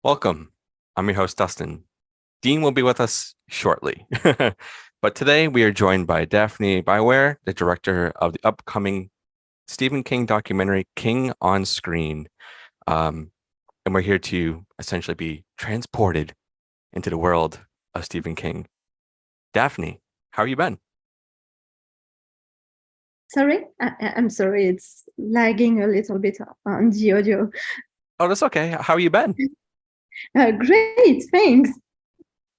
Welcome. I'm your host, Dustin. Dean will be with us shortly. But today we are joined by Daphne Baiwir, the director of the upcoming Stephen King documentary, King on Screen. And we're here to essentially be transported into the world of Stephen King. Daphne, how have you been? Sorry, I'm sorry, it's lagging a little bit on the audio. Oh, that's okay. How have you been? Great, thanks.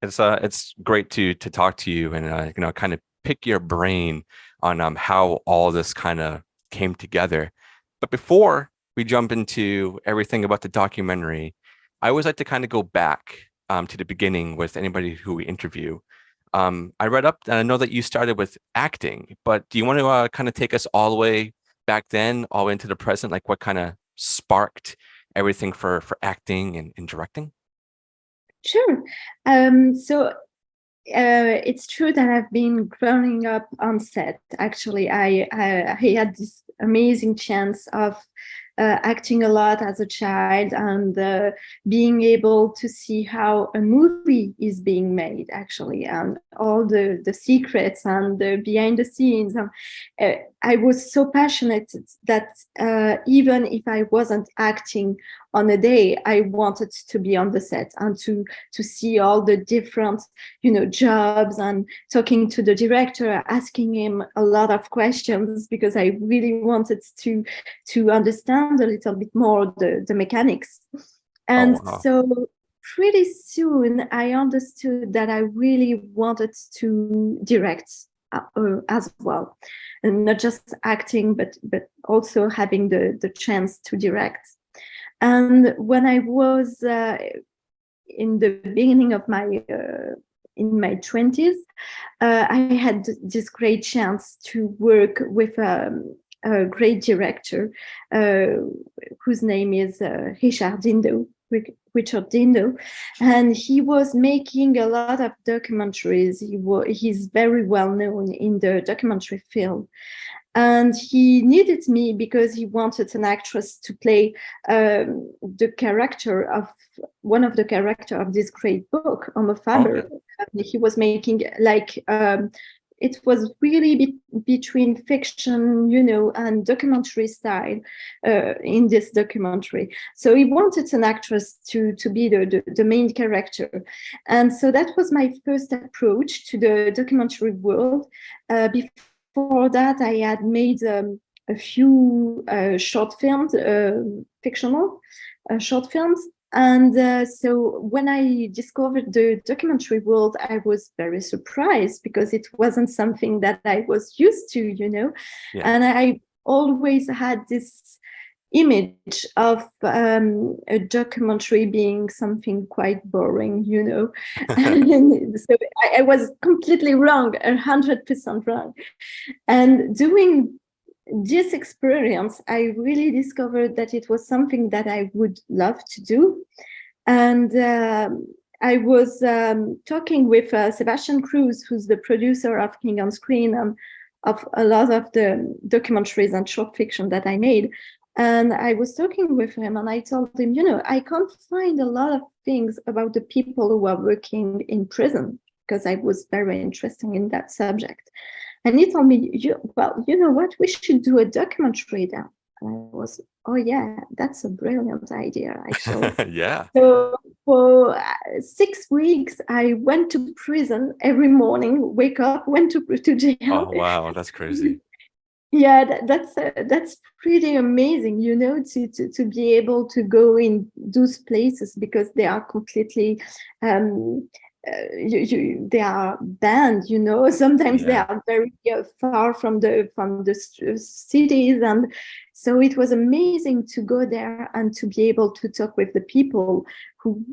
It's great to talk to you and kind of pick your brain on how all this kind of came together. But before we jump into everything about the documentary, I always like to kind of go back to the beginning with anybody who we interview. I read up and I know that you started with acting, but do you want to kind of take us all the way back then, all the way into the present, like what kind of sparked everything for acting and directing? Sure. So it's true that I've been growing up on set. Actually, I had this amazing chance of acting a lot as a child and being able to see how a movie is being made, actually, and all the secrets and the behind the scenes. I was so passionate that even if I wasn't acting on a day, I wanted to be on the set and to see all the different, jobs, and talking to the director, asking him a lot of questions because I really wanted to understand a little bit more the mechanics. Oh, And wow. so pretty soon I understood that I really wanted to direct as well, and not just acting, but also having the chance to direct. And when I was in the beginning of my in my 20s, I had this great chance to work with a great director whose name is Richard Dindo, and he was making a lot of documentaries. He's very well known in the documentary field, and he needed me because he wanted an actress to play the character of one of the character of this great book, Homo Okay. Faber. He was making like it was really between fiction, and documentary style in this documentary. So he wanted an actress to be the main character. And so that was my first approach to the documentary world. Before that, I had made a few short films, fictional short films. And so when I discovered the documentary world, I was very surprised because it wasn't something that I was used to. Yeah. And I always had this image of a documentary being something quite boring. And so I was completely wrong, 100% wrong. And doing this experience, I really discovered that it was something that I would love to do. And I was talking with Sebastian Cruz, who's the producer of King on Screen and of a lot of the documentaries and short fiction that I made. And I was talking with him and I told him, I can't find a lot of things about the people who are working in prison because I was very interested in that subject. And he told me, well, you know what, we should do a documentary then. And I was, oh yeah, that's a brilliant idea, actually. Yeah. So for 6 weeks, I went to prison every morning, wake up, went to jail. Oh, wow. That's crazy. Yeah, that's pretty amazing, to be able to go in those places because they are completely they are banned. Sometimes they Yeah. are very far from the cities, and so it was amazing to go there and to be able to talk with the people who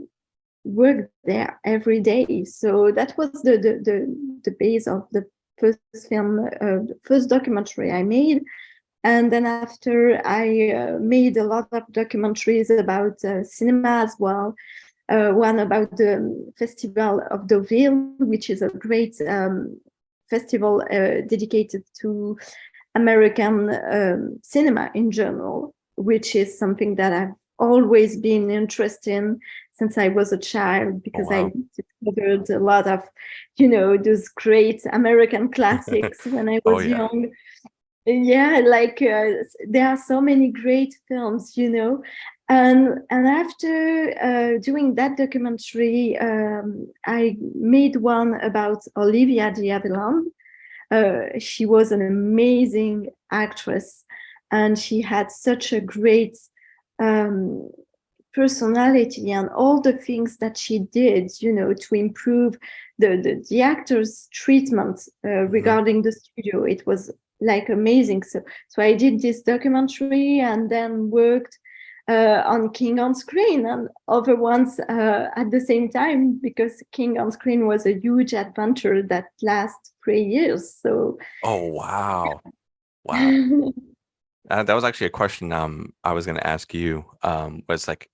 work there every day. So that was the base of the first film, the first documentary I made. And then after, I made a lot of documentaries about cinema as well. One about the Festival of Deauville, which is a great festival dedicated to American cinema in general, which is something that I've always been interested in since I was a child, Oh, because I wow. discovered a lot of, those great American classics when I Oh, was yeah. young. Yeah, like there are so many great films, and after doing that documentary, I made one about Olivia de Havilland. She was an amazing actress, and she had such a great um, personality, and all the things that she did, to improve the actors' treatment Hmm. regarding the studio. It was like amazing. So I did this documentary and then worked on King on Screen and other ones at the same time, because King on Screen was a huge adventure that lasts 3 years. So Oh, wow. Wow. That was actually a question I was going to ask you, was like,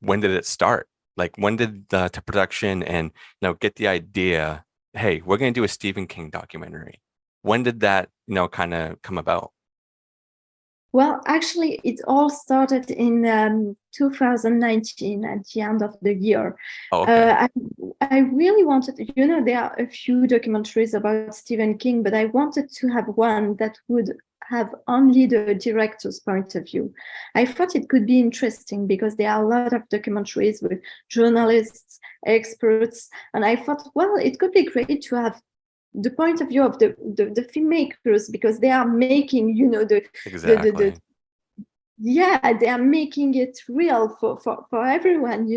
when did it start? Like, when did the production and get the idea, hey, we're going to do a Stephen King documentary? When did that kind of come about? Well, actually, it all started in 2019 at the end of the year. Oh, okay. I really wanted, there are a few documentaries about Stephen King, but I wanted to have one that would have only the director's point of view. I thought it could be interesting because there are a lot of documentaries with journalists, experts, and I thought, well, it could be great to have the point of view of the filmmakers, because they are making, the Exactly. yeah, they are making it real for everyone,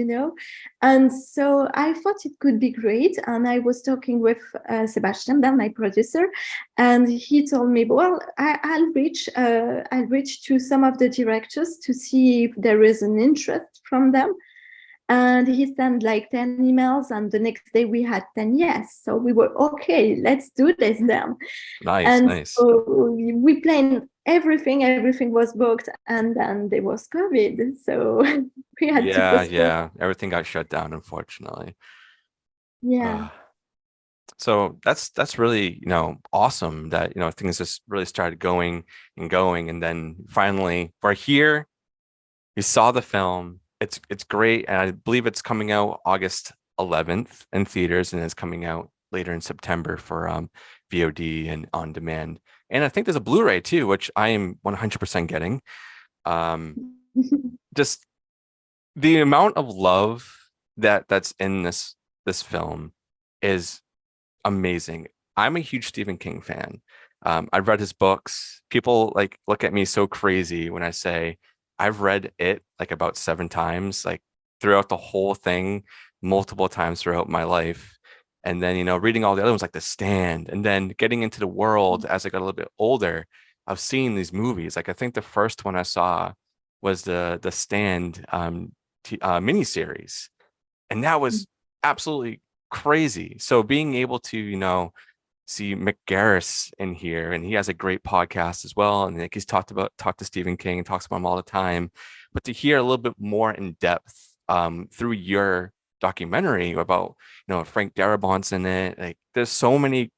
and so I thought it could be great. And I was talking with Sebastian, then my producer, and he told me, well, I'll reach to some of the directors to see if there is an interest from them. And he sent like 10 emails, and the next day we had 10 yes. So we were okay, let's do this then. Nice, And nice. so we planned everything was booked, and then there was COVID. So we had to Yeah, postpone. yeah. Everything got shut down, unfortunately. Yeah. Uh, so that's really, awesome that, things just really started going and going. And then finally we're here. We saw the film. It's great. And I believe it's coming out August 11th in theaters, and it's coming out later in September for VOD and on demand. And I think there's a Blu-ray too, which I am 100% getting. Um, just the amount of love that's in this film is amazing. I'm a huge Stephen King fan. I've read his books. People like look at me so crazy when I say I've read it like about 7 times, like throughout the whole thing, multiple times throughout my life. And then, reading all the other ones like The Stand, and then getting into the world as I got a little bit older of seeing these movies. Like I think the first one I saw was the Stand miniseries, and that was absolutely crazy. So being able to, see Mick Garris in here, and he has a great podcast as well. And like he's talked to Stephen King and talks about him all the time. But to hear a little bit more in depth through your documentary about, Frank Darabont's in it. Like there's so many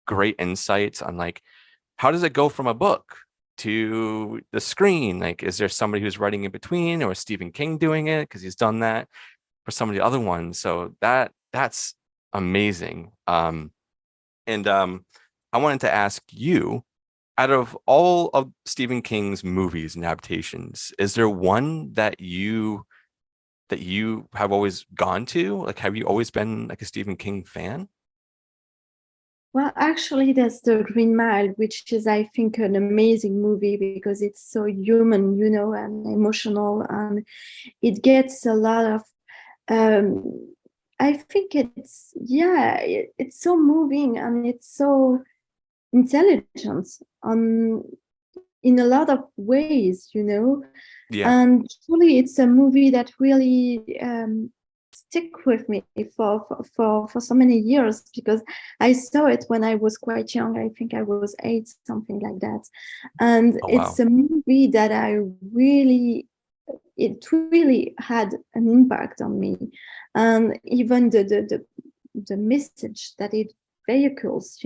great insights on like how does it go from a book to the screen? Like, is there somebody who's writing in between, or is Stephen King doing it? Because he's done that for some of the other ones. So that's amazing. And I wanted to ask you, out of all of Stephen King's movies and adaptations, is there one that you have always gone to? Like, have you always been like a Stephen King fan? Well, actually, there's The Green Mile, which is, I think, an amazing movie because it's so human, and emotional, and it gets a lot of. Um, I think it's so moving, and it's so intelligent on in a lot of ways, Yeah. and truly it's a movie that really stick with me for so many years, because I saw it when I was quite young. I think I was 8, something like that, and Oh, it's wow. a movie that it really had an impact on me, and even the message that it vehicles,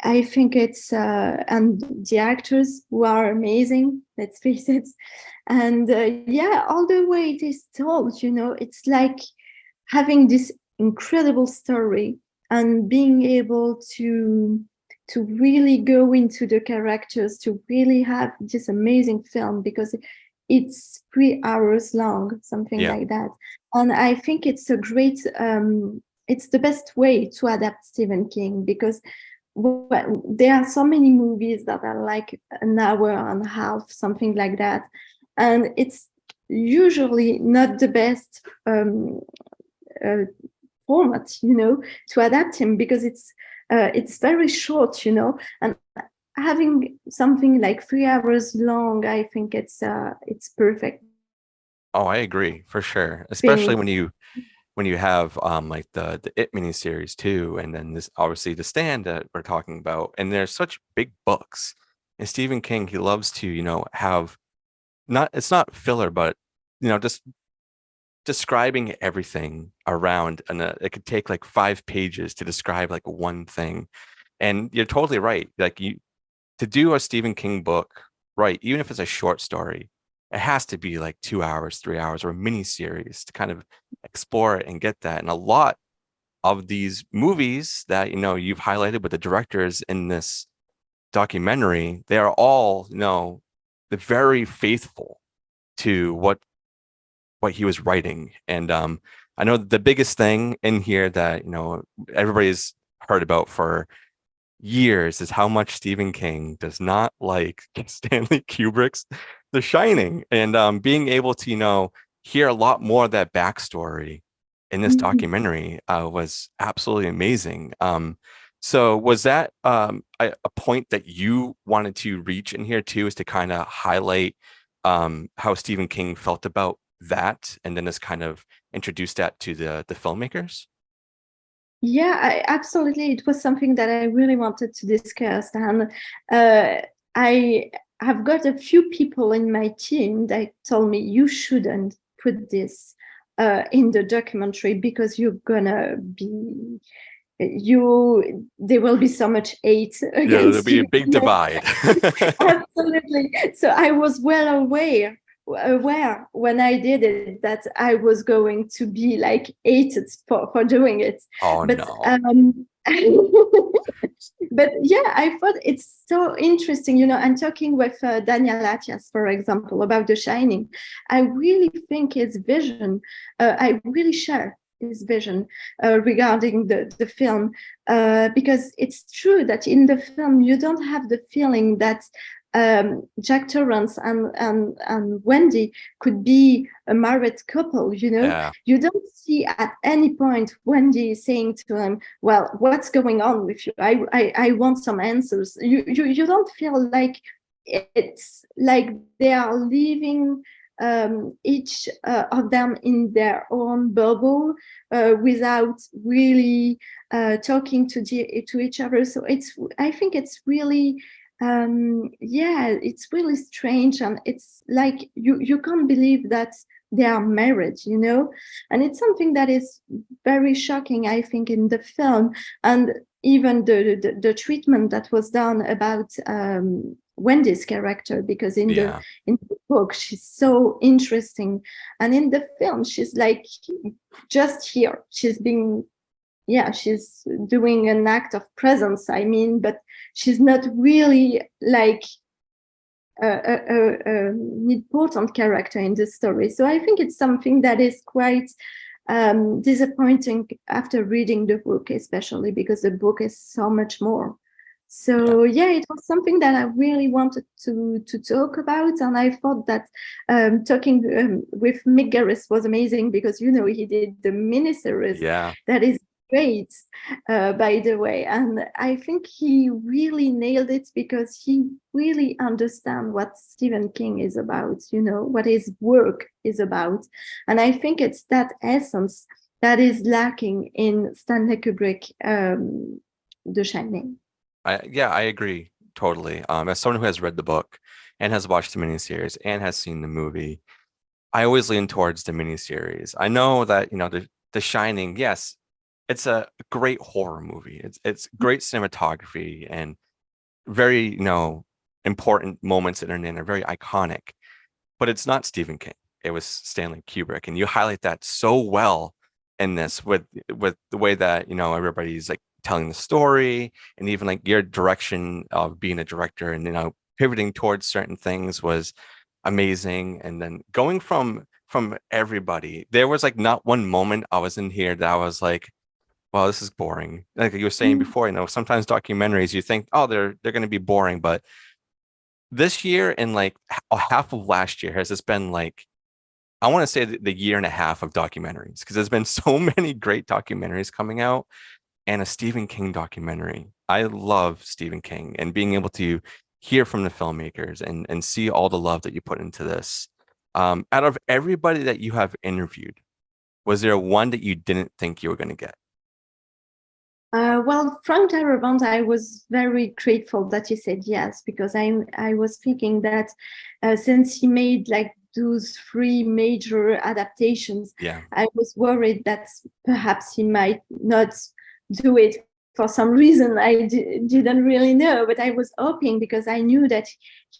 I think it's and the actors who are amazing. Let's face it, and yeah, all the way it is told. It's like having this incredible story and being able to really go into the characters, to really have this amazing film, because it's 3 hours long, something Yeah. like that. And I think it's a great it's the best way to adapt Stephen King, because there are so many movies that are like an hour and a half, something like that, and it's usually not the best uh, format, to adapt him, because it's very short, and having something like 3 hours long, I think it's perfect. Oh, I agree for sure. Especially Being when you have like the It miniseries too, and then this obviously the Stand that we're talking about, and there's such big books. And Stephen King, he loves to, have not it's not filler, but just describing everything around, and it could take like 5 pages to describe like one thing. And you're totally right. Like to do a Stephen King book, right, even if it's a short story, it has to be like 2 hours, 3 hours, or a mini series to kind of explore it and get that. And a lot of these movies that you've highlighted with the directors in this documentary, they are all, they're very faithful to what he was writing. And I know the biggest thing in here that everybody's heard about for years is how much Stephen King does not like Stanley Kubrick's The Shining, and being able to hear a lot more of that backstory in this documentary was absolutely amazing. So was that a point that you wanted to reach in here too, is to kind of highlight how Stephen King felt about that, and then just kind of introduce that to the filmmakers? Yeah, absolutely. It was something that I really wanted to discuss. And I have got a few people in my team that told me, you shouldn't put this in the documentary, because you're gonna be there will be so much hate Yeah, there'll against be you. a big divide. Absolutely. So I was well aware when I did it that I was going to be like hated for doing it. Oh But no. but yeah, I thought it's so interesting, I'm talking with Daniel Atias, for example, about The Shining. I really think his vision, I really share his vision regarding the film, because it's true that in the film you don't have the feeling that Jack Torrance and Wendy could be a married couple. Yeah. You don't see at any point Wendy saying to him, well, what's going on with you? I want some answers. You don't feel like it's like they are living each of them in their own bubble, without really talking to each other. So I think it's really yeah, it's really strange, and it's like you can't believe that they are married, and it's something that is very shocking, I think, in the film. And even the treatment that was done about Wendy's character, because Yeah. in the book she's so interesting, and in the film she's like just here, she's being, yeah, she's doing an act of presence, I mean, but she's not really like an important character in the story. So I think it's something that is quite disappointing after reading the book, especially because the book is so much more. Yeah. So yeah, it was something that I really wanted to talk about, and I thought that talking with Mick Garris was amazing, because he did the miniseries Yeah. that is great, by the way, and I think he really nailed it, because he really understands what Stephen King is about, what his work is about, and I think it's that essence that is lacking in Stanley Kubrick, The Shining. I agree totally. As someone who has read the book and has watched the miniseries and has seen the movie, I always lean towards the miniseries. I know that, the Shining, yes, it's a great horror movie. It's great cinematography and very, important moments that are in are very iconic, but it's not Stephen King. It was Stanley Kubrick, and you highlight that so well in this with the way that everybody's like telling the story, and even like your direction of being a director, and pivoting towards certain things was amazing. And then going from everybody, there was like not one moment I was in here that I was like, well, this is boring. Like you were saying Mm. before, sometimes documentaries you think, oh, they're going to be boring, but this year and like half of last year has just been like, I want to say the year and a half of documentaries, because there's been so many great documentaries coming out, and a Stephen King documentary. I love Stephen King, and being able to hear from the filmmakers and see all the love that you put into this. Out of everybody that you have interviewed, was there one that you didn't think you were going to get? Well, Frank Darabont, I was very grateful that he said yes, because I was thinking that since he made like those three major adaptations, Yeah. I was worried that perhaps he might not do it for some reason I didn't really know, but I was hoping, because I knew that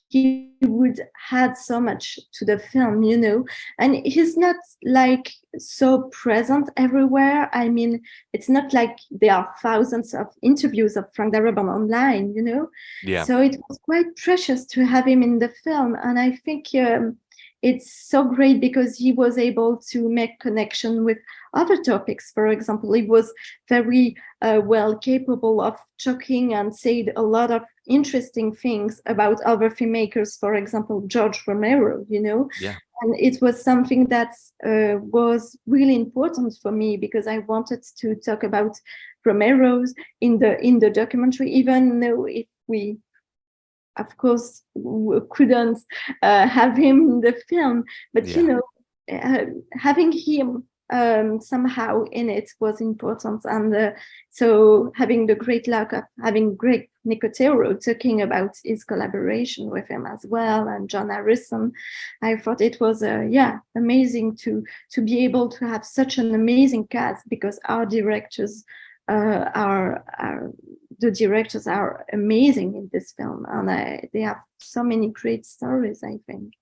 he would add so much to the film, and he's not like so present everywhere. I mean, it's not like there are thousands of interviews of Frank Darabont online, Yeah. so it was quite precious to have him in the film. And I think it's so great because he was able to make connection with other topics. For example, he was very well capable of talking and said a lot of interesting things about other filmmakers, for example, George Romero, Yeah. and it was something that was really important for me, because I wanted to talk about Romero's in the documentary, even though if we of course couldn't have him in the film, but Yeah. having him somehow in it was important. And so having the great luck of having Greg Nicotero talking about his collaboration with him as well, and John Harrison, I thought it was amazing to be able to have such an amazing cast, because our directors are the directors are amazing in this film, and they have so many great stories, I think.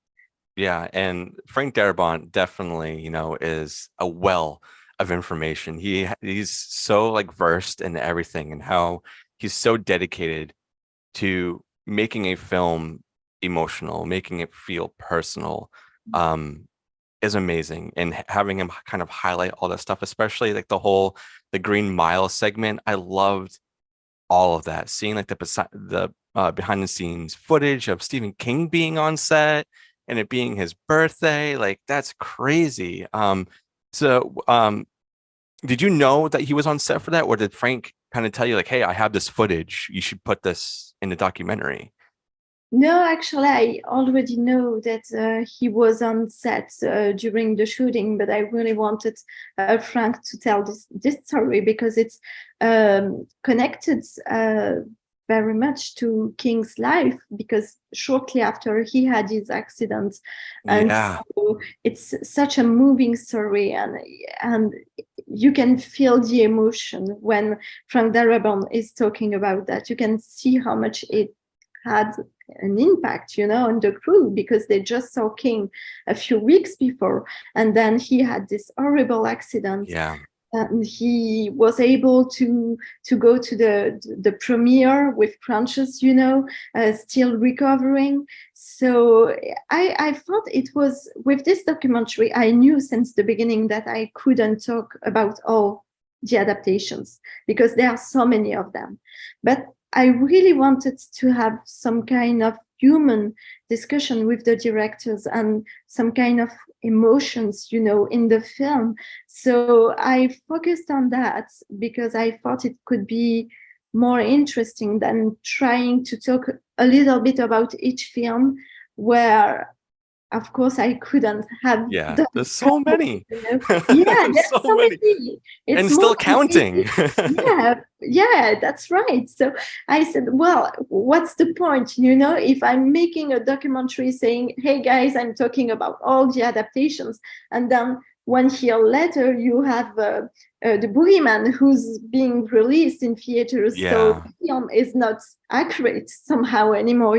Yeah, and Frank Darabont definitely, is a well of information. He's so like versed in everything, and how he's so dedicated to making a film emotional, making it feel personal, um, is amazing. And having him kind of highlight all that stuff, especially like the Green Mile segment, I loved all of that. Seeing like the behind the scenes footage of Stephen King being on set and it being his birthday, like that's crazy. So did you know that he was on set for that, or did Frank kind of tell you like, "Hey, I have this footage. You should put this in the documentary"? No, actually, I already know that he was on set during the shooting, but I really wanted Frank to tell this story, because it's connected very much to King's life, because shortly after he had his accident, and Yeah, so it's such a moving story, and you can feel the emotion when Frank Darabont is talking about that. You can see how much it had an impact, on the crew, because they just saw King a few weeks before, and then he had this horrible accident, yeah, and he was able to go to the premiere with crunches, still recovering. So I thought it was, with this documentary, I knew since the beginning that I couldn't talk about all the adaptations, because there are so many of them, but I really wanted to have some kind of human discussion with the directors and some kind of emotions, in the film. So I focused on that, because I thought it could be more interesting than trying to talk a little bit about each film, where of course I couldn't have yeah. done There's so so, many. yeah, There's there's so so many, many. It's and more still complicated. counting. Yeah, that's right. So I said, well, what's the point, if I'm making a documentary saying, hey guys, I'm talking about all the adaptations, and then 1 year later, you have the Boogeyman, who's being released in theaters. So Yeah. the film is not accurate somehow anymore,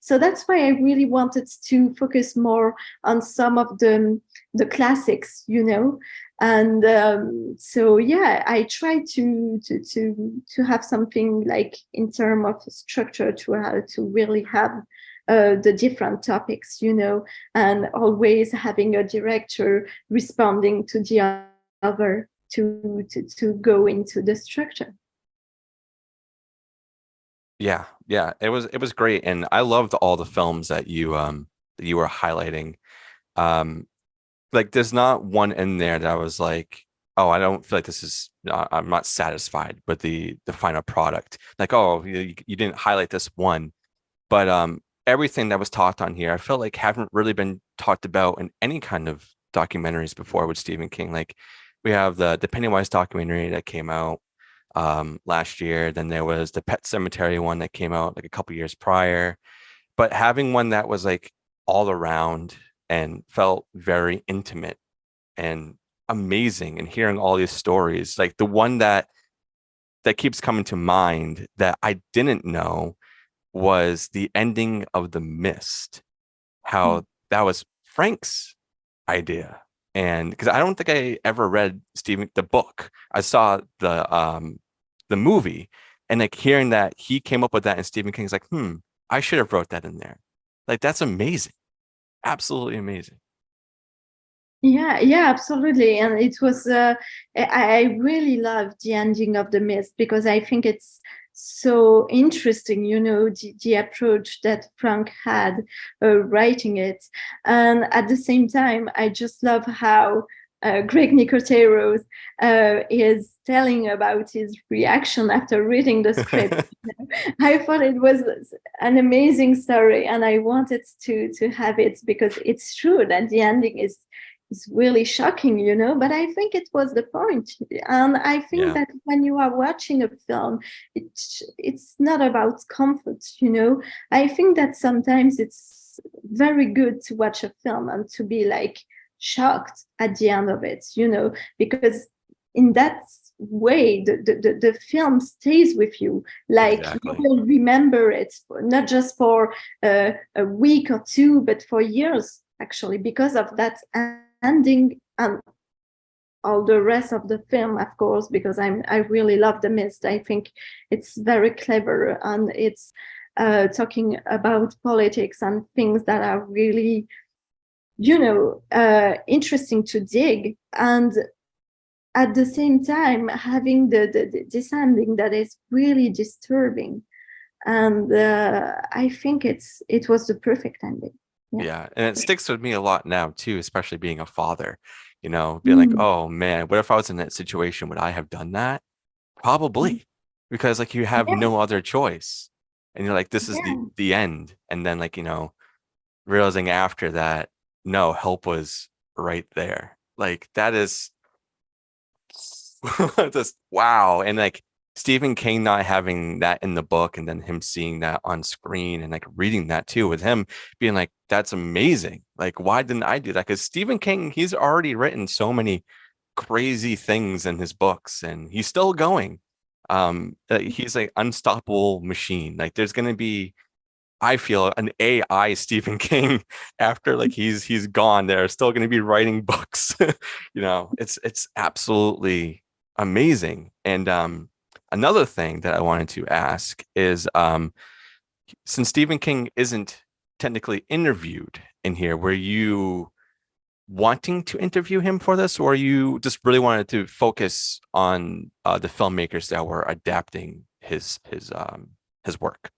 So that's why I really wanted to focus more on some of the classics, And so yeah, I try to have something like in terms of structure to really have the different topics, and always having a director responding to the other to go into the structure. Yeah, it was great, and I loved all the films that you were highlighting. Um, like there's not one in there that I was like, oh, I don't feel like this is. I'm not satisfied with the final product. Like, oh, you didn't highlight this one, but everything that was talked on here, I felt like haven't really been talked about in any kind of documentaries before with Stephen King. Like we have the Pennywise documentary that came out last year. Then there was the Pet Cemetery one that came out like a couple years prior. But having one that was like all around and felt very intimate and amazing, and hearing all these stories, like the one that keeps coming to mind that I didn't know was the ending of The Mist, how that was Frank's idea. And because I don't think I ever read Stephen the book. I saw the movie, and like hearing that he came up with that, and Stephen King's like, I should have wrote that in there. Like that's amazing. Absolutely amazing. Yeah, absolutely. And it was, I really loved the ending of The Mist because I think it's so interesting, the approach that Frank had writing it. And at the same time, I just love how Greg Nicotero is telling about his reaction after reading the script. I thought it was an amazing story, and I wanted to have it because it's true that the ending is really shocking, but I think it was the point. And I think Yeah. that when you are watching a film, it's not about comfort, I think that sometimes it's very good to watch a film and to be like shocked at the end of it, because in that way the film stays with you, like Exactly. you will remember it not just for a week or two, but for years actually, because of that ending and all the rest of the film, of course, because I really love The Mist. I think it's very clever, and it's talking about politics and things that are really, interesting to dig, and at the same time having this ending that is really disturbing. And I think it was the perfect ending. Yeah. And it sticks with me a lot now too, especially being a father, being like, Mm. oh man, what if I was in that situation? Would I have done that? Probably. Because like you have Yeah, no other choice. And you're like, this is the yeah. the end. And then like, realizing after that, no, help was right there. Like that is just wow. And like Stephen King not having that in the book and then him seeing that on screen and like reading that too, with him being like, that's amazing. Like, why didn't I do that? Because Stephen King, he's already written so many crazy things in his books, and he's still going. He's an unstoppable machine. Like there's gonna be, I feel, an AI Stephen King after like he's gone. They're still going to be writing books. It's absolutely amazing. And another thing that I wanted to ask is, since Stephen King isn't technically interviewed in here, were you wanting to interview him for this, or you just really wanted to focus on the filmmakers that were adapting his work?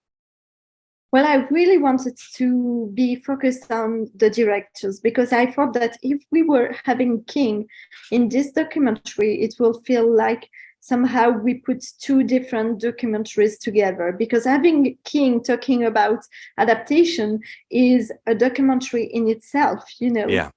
Well, I really wanted to be focused on the directors because I thought that if we were having King in this documentary, it will feel like somehow we put two different documentaries together, because having King talking about adaptation is a documentary in itself, Yeah.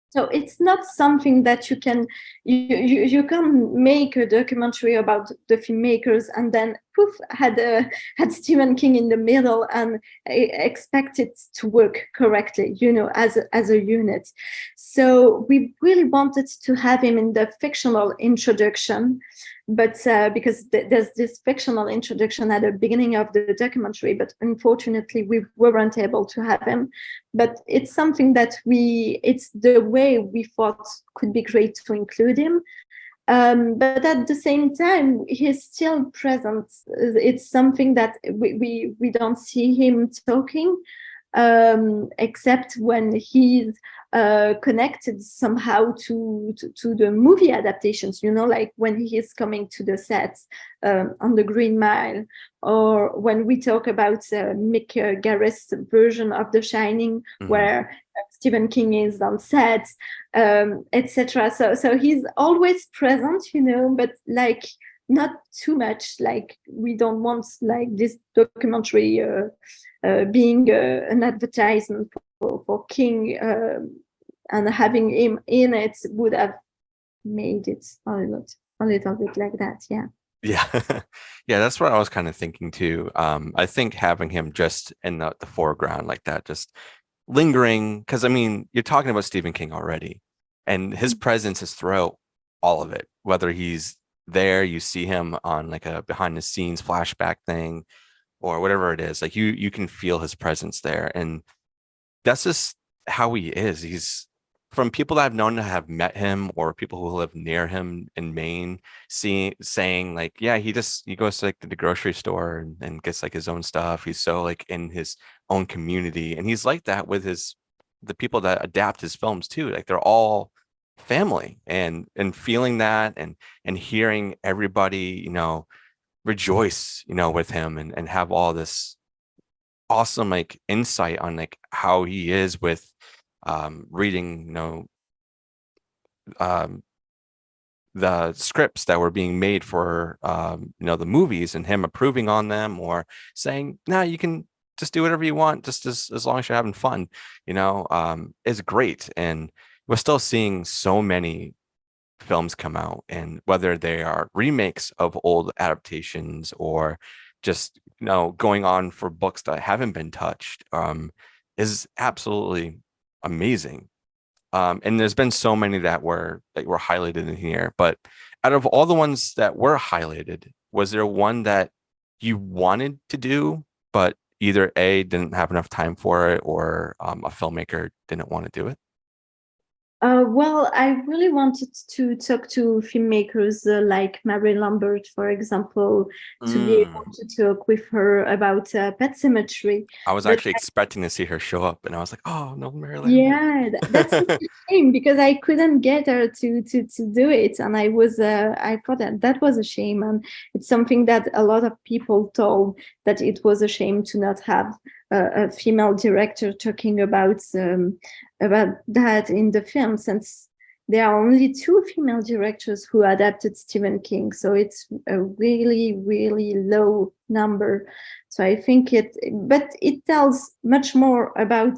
So it's not something that you can make a documentary about the filmmakers and then poof, had Stephen King in the middle, and I expect it to work correctly, as a unit. So we really wanted to have him in the fictional introduction, but because there's this fictional introduction at the beginning of the documentary, but unfortunately we weren't able to have him. But it's something that it's the way we thought could be great to include him. But at the same time, he's still present. It's something that we don't see him talking, except when he's connected somehow to the movie adaptations, like when he's coming to the sets on the Green Mile, or when we talk about Mick Garris' version of The Shining, where Stephen King is on set, etc. So he's always present, but like not too much. Like we don't want like this documentary being an advertisement for King, and having him in it would have made it a little bit like that. Yeah. Yeah. Yeah, that's what I was kind of thinking too. I think having him just in the foreground like that, just lingering, because I mean, you're talking about Stephen King already, and his presence is throughout all of it, whether he's there, you see him on like a behind the scenes flashback thing or whatever it is, like you can feel his presence there. And that's just how he is. He's, from people that I've known to have met him or people who live near him in Maine, saying like, yeah, he goes to like the grocery store and gets like his own stuff. He's so like in his own community, and he's like that with the people that adapt his films too. Like they're all family, and feeling that and hearing everybody, rejoice, with him, and have all this awesome like insight on like how he is with reading, the scripts that were being made for the movies, and him approving on them or saying, no, you can just do whatever you want, just as long as you're having fun, is great. And we're still seeing so many films come out, and whether they are remakes of old adaptations or just going on for books that haven't been touched, is absolutely amazing. And there's been so many that were highlighted in here, but out of all the ones that were highlighted, was there one that you wanted to do but either A, didn't have enough time for it, or a filmmaker didn't want to do it? Well, I really wanted to talk to filmmakers like Mary Lambert, for example, to be able to talk with her about Pet Cemetery. I was actually expecting to see her show up, and I was like, oh, no, Mary Lambert. Yeah, that's a shame, because I couldn't get her to do it, and I thought that was a shame, and it's something that a lot of people told, that it was a shame to not have a female director talking about that in the film, since there are only 2 female directors who adapted Stephen King, so it's a really, really low number. So I think but it tells much more about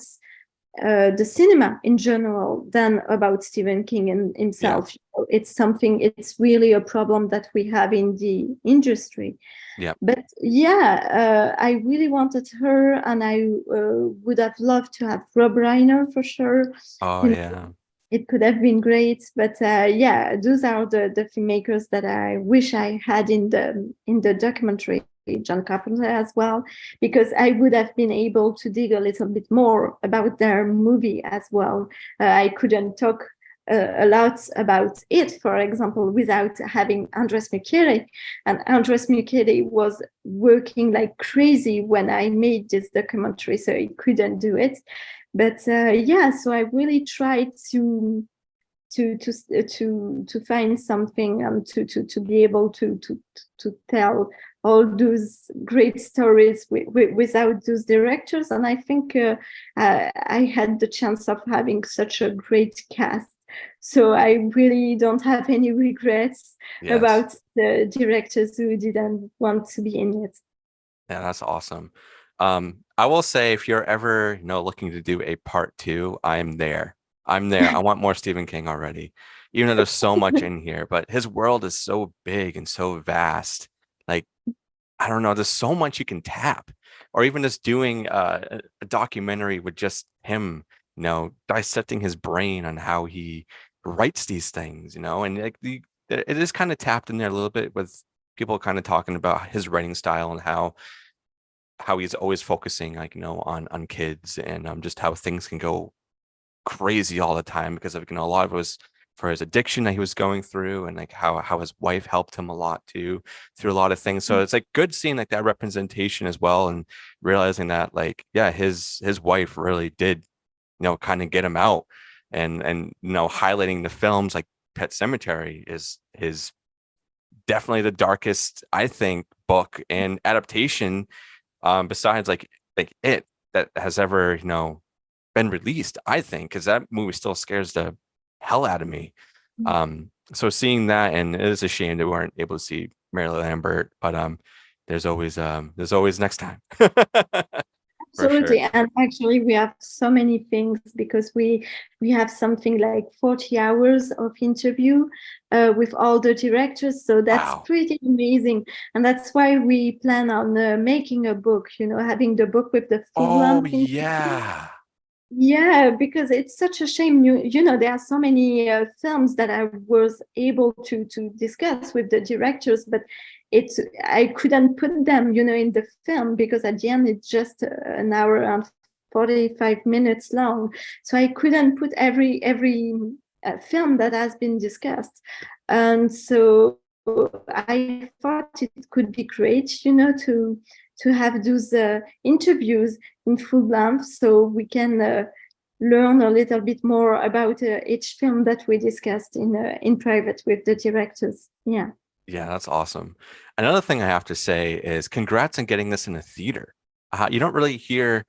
the cinema in general than about Stephen King himself. Yeah. It's really a problem that we have in the industry. Yeah. But yeah, I really wanted her, and I would have loved to have Rob Reiner for sure. Oh, yeah. It could have been great, but yeah, those are the filmmakers that I wish I had in the documentary. John Carpenter as well, because I would have been able to dig a little bit more about their movie as well. I couldn't talk a lot about it, for example, without having Andres Mukiele. And Andres Mukiele was working like crazy when I made this documentary, so he couldn't do it. But yeah, so I really tried to find something, and to be able to tell all those great stories without those directors. And I think I had the chance of having such a great cast, so I really don't have any regrets about the directors who didn't want to be in it. Yeah, that's awesome. I will say, if you're ever looking to do a part 2, I'm there. I want more Stephen King already, even though there's so much in here, but his world is so big and so vast. Like, I don't know, there's so much you can tap, or even just doing a documentary with just him, dissecting his brain on how he writes these things, and like it is kind of tapped in there a little bit with people kind of talking about his writing style and how he's always focusing like on kids and just how things can go crazy all the time because of a lot of it was for his addiction that he was going through and like how his wife helped him a lot too through a lot of things. So it's like good seeing like that representation as well and realizing that like yeah his wife really did kind of get him out and highlighting the films like Pet Cemetery is definitely the darkest I think book and adaptation besides like it that has ever been released, I think, because that movie still scares the hell out of me. So seeing that, and it is a shame that we weren't able to see Mary Lambert, but there's always next time. For sure. Absolutely. And actually we have so many things because we have something like 40 hours of interview with all the directors. So that's Wow. pretty amazing. And that's why we plan on making a book, having the book with the full Oh length interview. yeah. Yeah, because it's such a shame. There are so many films that I was able to discuss with the directors, but I couldn't put them, in the film because at the end it's just an hour and 45 minutes long. So I couldn't put every film that has been discussed, and so I thought it could be great, to have those interviews in full length so we can learn a little bit more about each film that we discussed in private with the directors. Yeah. Yeah, that's awesome. Another thing I have to say is congrats on getting this in a theater. You don't really hear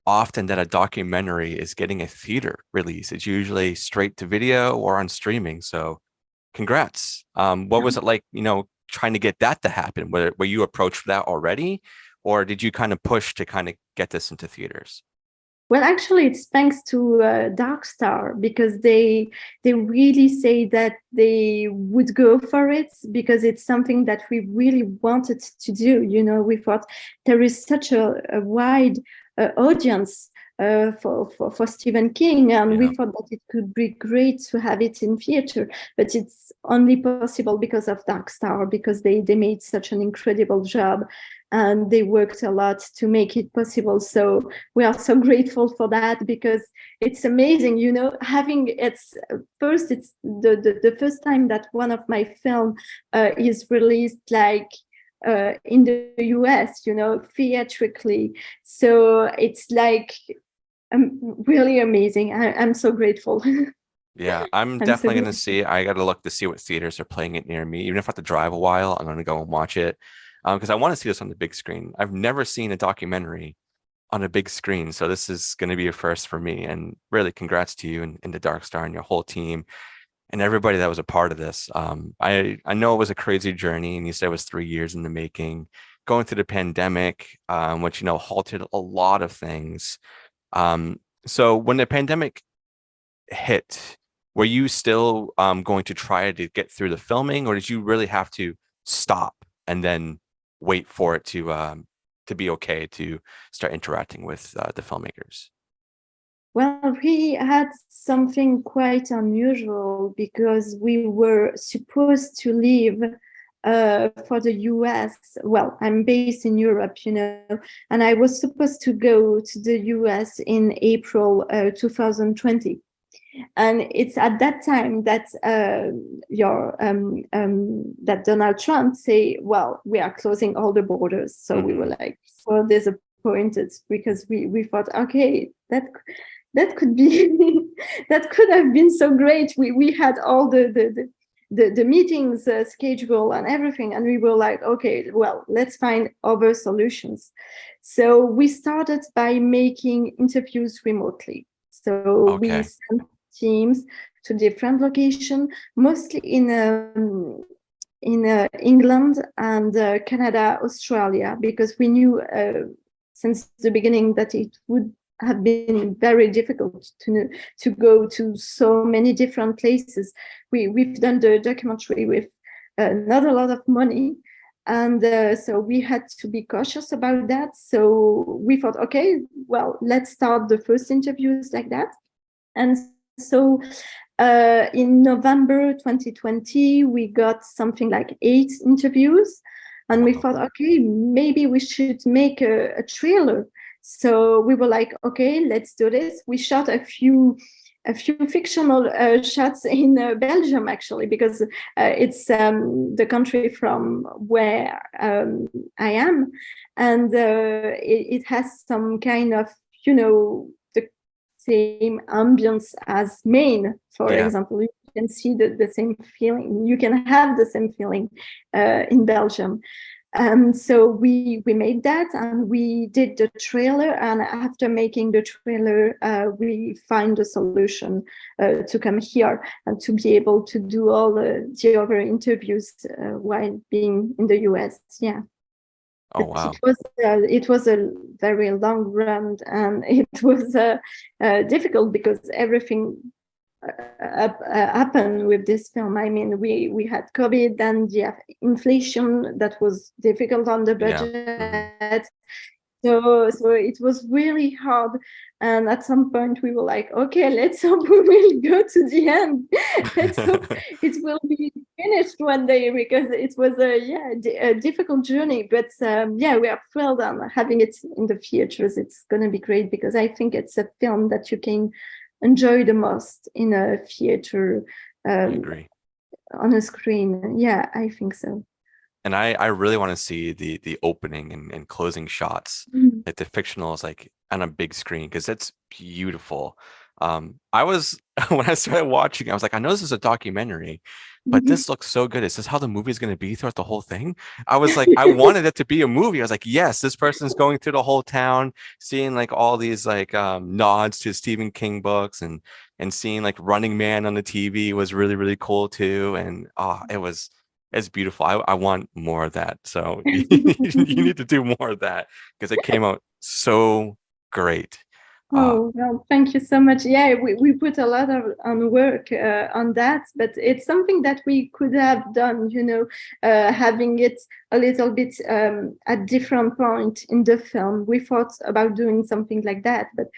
often that a documentary is getting a theater release. It's usually straight to video or on streaming. So congrats. What was it like, trying to get that to happen? Were you approached for that already? Or did you kind of push to kind of get this into theaters? Well, actually, it's thanks to Dark Star because they really say that they would go for it because it's something that we really wanted to do. We thought there is such a wide audience for Stephen King, and we Yeah. thought that it could be great to have it in theater. But it's only possible because of Dark Star because they made such an incredible job and they worked a lot to make it possible. So we are so grateful for that because it's amazing, having it's the first time that one of my film is released like in the US, theatrically. So it's like really amazing. I'm so grateful. Yeah, I'm I'm so definitely gonna grateful. see it. I gotta look to see what theaters are playing it near me. Even if I have to drive a while, I'm gonna go and watch it. Because I want to see this on the big screen. I've never seen a documentary on a big screen, so this is gonna be a first for me. And really, congrats to you and the Dark Star and your whole team and everybody that was a part of this. I know it was a crazy journey, and you said it was 3 years in the making, going through the pandemic, which halted a lot of things. So when the pandemic hit, were you still going to try to get through the filming, or did you really have to stop and then wait for it to be okay to start interacting with the filmmakers? Well, we had something quite unusual because we were supposed to leave for the US. Well, I'm based in Europe, and I was supposed to go to the US in April 2020. And it's at that time that that Donald Trump say, well, we are closing all the borders. So we were Hmm. like so disappointed because we thought, okay, that could be that could have been so great. We had all the meetings schedule and everything, and we were like, okay, well, let's find other solutions. So we started by making interviews remotely. So we Okay. sent teams to different locations, mostly in England and Canada, Australia, because we knew since the beginning that it would have been very difficult to go to so many different places. We've done the documentary with not a lot of money, And so we had to be cautious about that. So we thought, okay, well, let's start the first interviews like that. And so in November 2020, we got something like 8 interviews. And we thought, okay, maybe we should make a trailer. So we were like, okay, let's do this. We shot a few fictional shots in Belgium, actually, because it's the country from where I am. And it has some kind of, the same ambience as Maine, for example. You can see the same feeling. You can have the same feeling in Belgium. So we made that, and we did the trailer. And after making the trailer, we find a solution to come here and to be able to do all the other interviews while being in the US. Yeah. Oh, wow. It was a very long run, and it was difficult because everything happened with this film. I mean, we had COVID and inflation that was difficult on the budget. Yeah. So it was really hard. And at some point we were like, okay, let's hope we will go to the end. Let's hope it will be finished one day, because it was a difficult journey. But we are thrilled on having it in the theaters. It's going to be great, because I think it's a film that you can enjoy the most in a theater, I agree. on a screen. Yeah, I think so. And I really want to see the opening and closing shots, like the fictionals, like on a big screen, because it's beautiful. I was when I started watching, I was like, I know this is a documentary, but this looks so good. Is this how the movie is going to be throughout the whole thing? I was like, I wanted it to be a movie. I was like, yes, this person's going through the whole town, seeing like all these like nods to Stephen King books, and seeing like Running Man on the TV was really, really cool too. And it's beautiful. I want more of that. So you need to do more of that, because it came out so great. Oh, well, thank you so much. Yeah, we put a lot of work on that, but it's something that we could have done, having it a little bit at different point in the film. We thought about doing something like that, but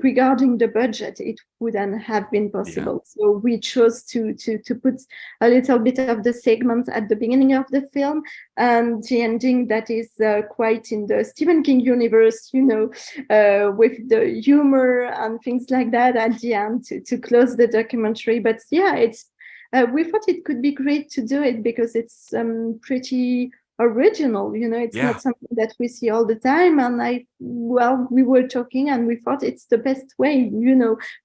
regarding the budget, it wouldn't have been possible. Yeah. So we chose to put a little bit of the segment at the beginning of the film, and the ending that is quite in the Stephen King universe, with the humor and things like that at the end to close the documentary. But yeah, it's we thought it could be great to do it, because it's pretty original. It's not something that we see all the time. And we were talking, and we thought it's the best way,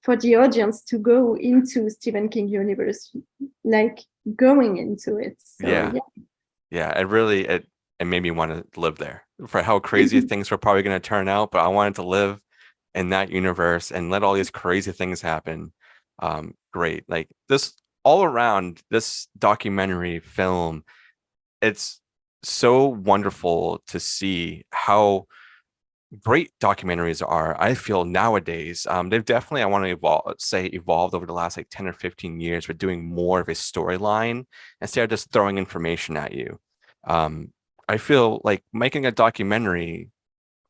for the audience to go into Stephen King universe, like going into it. So Yeah, it made me want to live there, for how crazy things were probably going to turn out, but I wanted to live in that universe and let all these crazy things happen. Great. Like this all around, this documentary film, it's so wonderful to see how great documentaries are. I feel nowadays, they've definitely, I want to evolved over the last like 10 or 15 years with doing more of a storyline instead of just throwing information at you. I feel like making a documentary,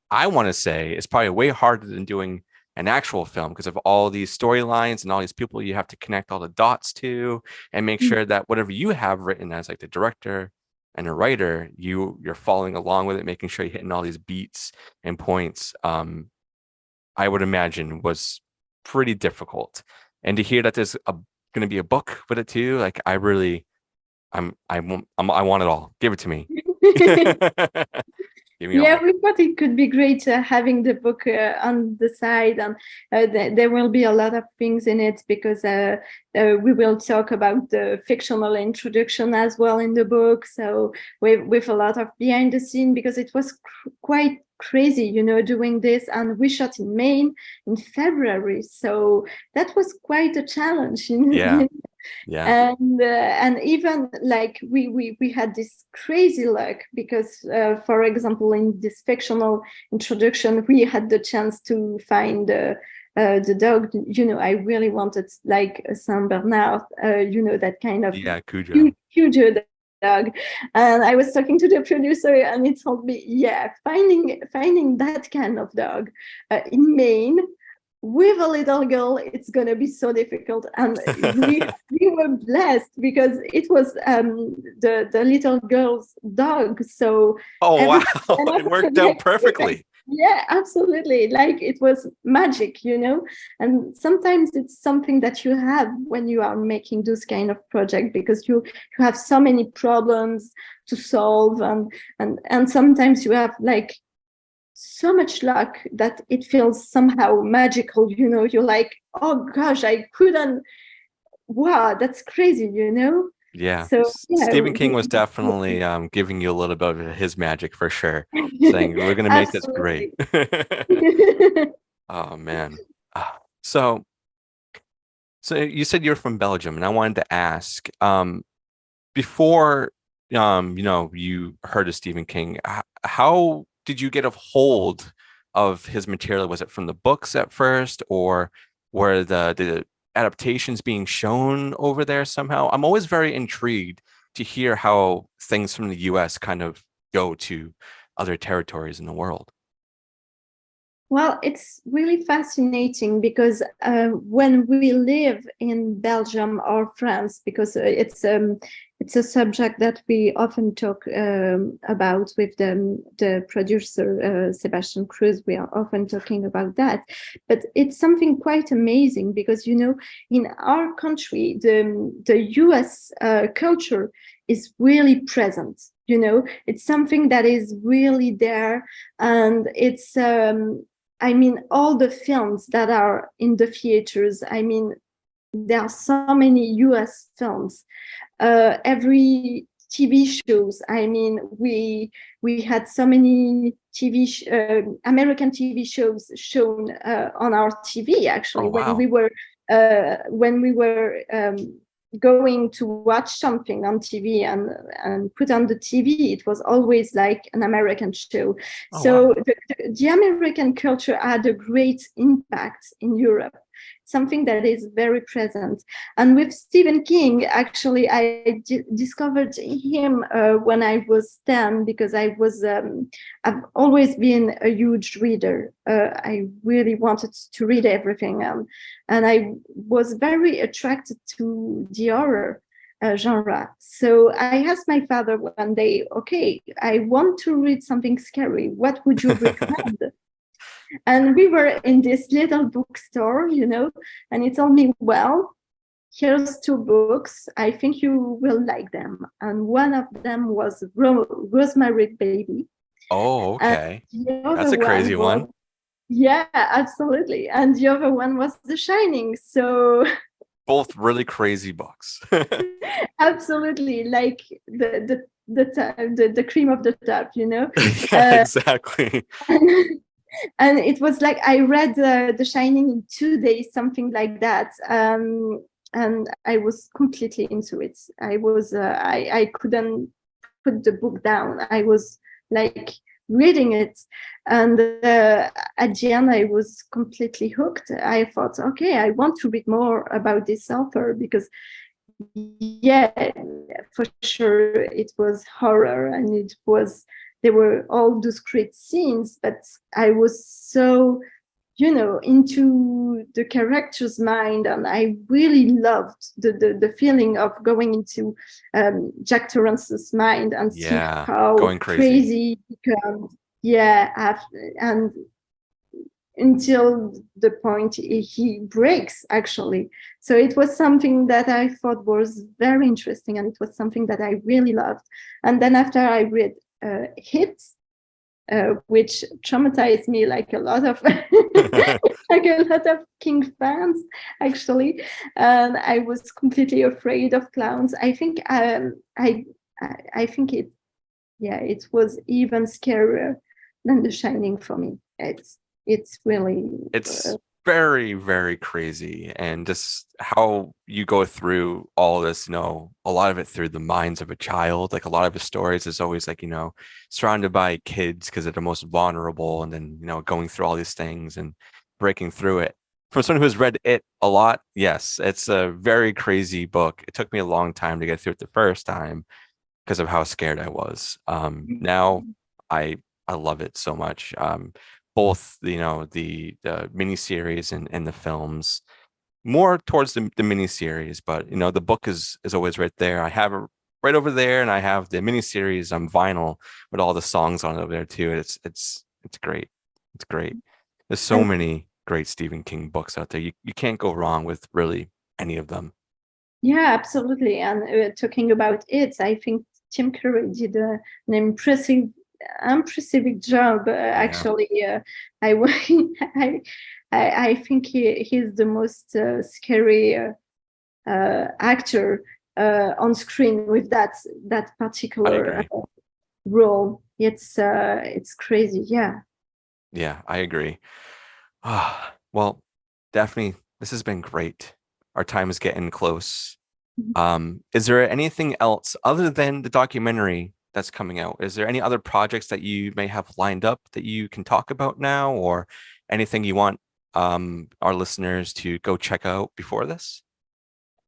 I want to say, is probably way harder than doing an actual film, because of all these storylines and all these people you have to connect all the dots to, and make sure that whatever you have written as like the director and a writer, you're following along with it, making sure you're hitting all these beats and points. I would imagine was pretty difficult. And to hear that there's going to be a book with it too, like I want it all. Give it to me. Give me all. We thought it could be great having the book on the side, and there will be a lot of things in it, because we will talk about the fictional introduction as well in the book. So with a lot of behind the scene, because it was quite crazy, doing this, and we shot in Maine in February, so that was quite a challenge. And even like we had this crazy luck, because for example, in this fictional introduction, we had the chance to find the dog. I really wanted like a Saint Bernard, that kind of Cujo. Cujo dog. And I was talking to the producer, and he told me, yeah, finding that kind of dog in Maine with a little girl, it's going to be so difficult. And we were blessed because it was the little girl's dog. So Oh, wow. everything It worked out perfectly. yeah, absolutely. Like it was magic, you know. And sometimes it's something that you have when you are making those kind of project, because you have so many problems to solve, and sometimes you have like so much luck that it feels somehow magical, you know. You're like, oh gosh, I couldn't, wow, that's crazy, you know. Yeah. So yeah, Stephen King was definitely giving you a little bit of his magic for sure, saying, we're going to make this great. absolutely. Oh, man. So, so you said you're from Belgium, and I wanted to ask, before you heard of Stephen King, how did you get a hold of his material? Was it from the books at first, or were the adaptations being shown over there somehow? I'm always very intrigued to hear how things from the US kind of go to other territories in the world. Well, it's really fascinating because when we live in Belgium or France, because it's a subject that we often talk about with the producer Sebastian Cruz. We are often talking about that, but it's something quite amazing because, you know, in our country, the U.S. Culture is really present. You know, it's something that is really there, and it's I mean, all the films that are in the theaters, I mean, there are so many US films. Every TV shows, I mean, we had so many American TV shows shown on our TV, Oh, actually, wow. when we were going to watch something on TV and put on the TV, it was always like an American show. Oh, wow. So the American culture had a great impact in Europe, something that is very present. And with Stephen King, actually, I discovered him when I was 10, because I've always been a huge reader. I really wanted to read everything. And I was very attracted to the horror genre. So I asked my father one day, okay, I want to read something scary. What would you recommend? And we were in this little bookstore, you know, and he told me, well, here's two books. I think you will like them. And one of them was Rosemary Baby. Oh, And okay. the That's other a one crazy was, one. yeah, absolutely. And the other one was The Shining. So Both really crazy books. absolutely, like the cream of the top, you know. Yeah, exactly. And it was like I read The Shining in 2 days, something like that. And I was completely into it. I couldn't put the book down. I was like reading it, and at the end I was completely hooked. I thought, okay, I want to read more about this author, because yeah, for sure it was horror, and it was, there were all those great scenes, but I was so, you know, into the character's mind, and I really loved the feeling of going into Jack Torrance's mind and see Yeah, how going crazy. crazy he becomes. Yeah, and until the point he breaks, actually. So it was something that I thought was very interesting, and it was something that I really loved. And then after I read Hit, which traumatized me like a lot of like a lot of King fans, actually. And I was completely afraid of clowns. I think I think it, yeah, it was even scarier than The Shining for me. It's really It's very, very crazy. And just how you go through all this, a lot of it through the minds of a child. Like a lot of his stories is always like, surrounded by kids because they're the most vulnerable. And then, going through all these things and breaking through it. For someone who's read it a lot, yes, it's a very crazy book. It took me a long time to get through it the first time. because of how scared I was. Now I love it so much. Both the miniseries and the films, more towards the miniseries, but the book is always right there. I have it right over there, and I have the miniseries on vinyl with all the songs on it over there too. It's great. It's great. There's so And many great Stephen King books out there. You can't go wrong with really any of them. yeah, absolutely. And talking about it, I think Tim Curry did an impressive job. Yeah, Actually, I, I, I think he's the most scary actor on screen with that I particular agree. role. It's crazy. Yeah. Yeah, I agree. Well, Daphne, this has been great. Our time is getting close. Is there anything else other than the documentary that's coming out? Is there any other projects that you may have lined up that you can talk about now, or anything you want our listeners to go check out before this?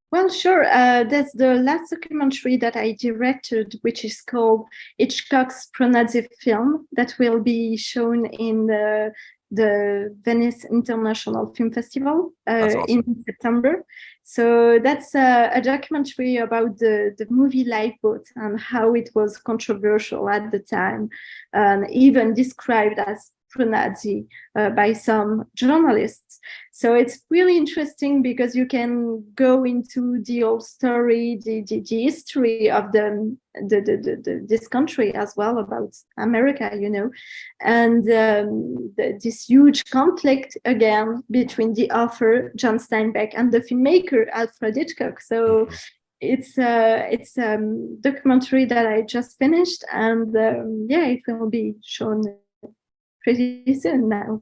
Well, sure. That's the last documentary that I directed, which is called Hitchcock's Pronazzi film, that will be shown in the Venice International Film Festival That's in awesome. September. So that's a documentary about the movie Lifeboat and how it was controversial at the time, and even described as Pronazzi by some journalists. So it's really interesting because you can go into the old story, the history of this country as well, about America, and this huge conflict again between the author John Steinbeck and the filmmaker Alfred Hitchcock. So Mhm. it's documentary that I just finished, and yeah, it will be shown pretty soon now.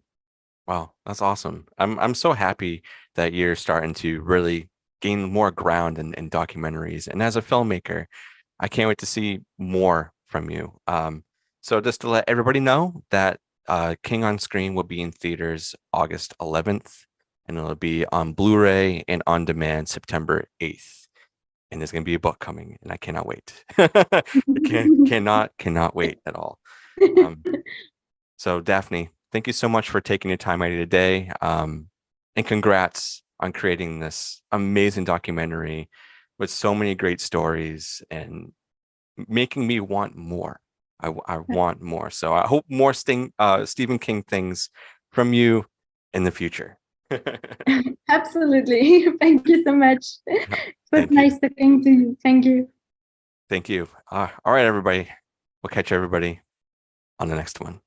Wow, that's awesome. I'm so happy that you're starting to really gain more ground in documentaries. And as a filmmaker, I can't wait to see more from you. So just to let everybody know that King on Screen will be in theaters August 11th, and it'll be on Blu-ray and on demand September 8th. And there's gonna be a book coming, and I cannot wait. I cannot wait at all. Um, so, Daphne, thank you so much for taking your time out of today. And congrats on creating this amazing documentary with so many great stories and making me want more. I want more. So I hope more Stephen King things from you in the future. Absolutely. Thank you so much. It was Thank you. nice talking to you. Thank you. Thank you. All right, everybody. We'll catch everybody on the next one.